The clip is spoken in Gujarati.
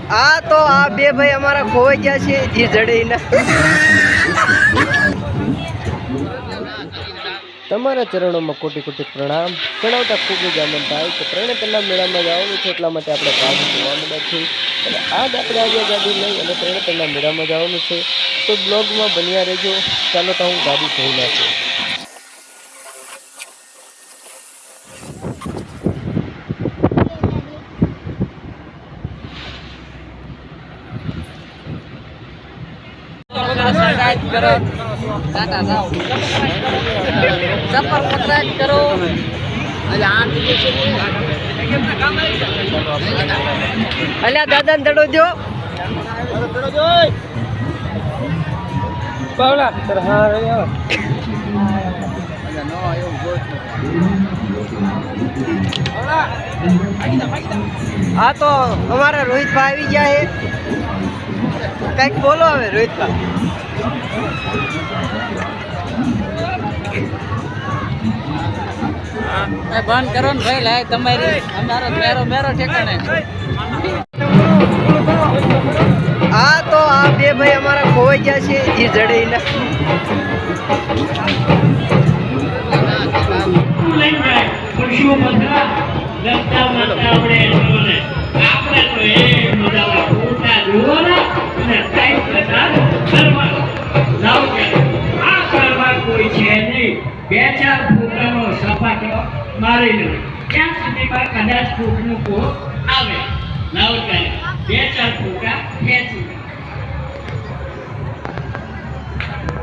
तो आ बे भाई हमारा खोई गया छे जी जड़े ना તમારા ચરણોમાં કોટી કોટી પ્રણામ જણાવતા ખૂબ જ આનંદ થાય કે ત્રણેતરના મેળામાં જવાનું છે એટલા માટે આપણે કામ જોવા મળ્યા છીએ અને આજ આપણે આજે ગાડી લઈ અને ત્રણેતરના મેળામાં જવાનું છે તો બ્લોગમાં બન્યા રહેજો ચાલો તો હું ગાડી જોઈ નાખું करो टाटा जाओ सफर पत्राट करो अल्या दादा दड़ो जो बावला सर हां रे नो आयो हाँ तो हमारा रोहित भाई भी क्या है कहीं बोलो हमें रोहित का बंद करो न भाई लाए तुम्हारी हमारा मेरो मेरो ठिकाने हाँ तो आप ये भाई हमारा खोई क्या छे ये जड़े ना खुशियों बंदा रस्ता माता अपने लोने आपने तो ये मुदाला उठा लोना અને ટાઈમ પ્રસાદ કરવા લાવ કે આ કરવા કોઈ છે નહીં બે ચાર ફૂટનો સપાટો મારી લે ત્યાં સુધીમાં કદાચ ફૂટનું કો આવે લાવ કે બે ચાર ફૂટા ખેંચી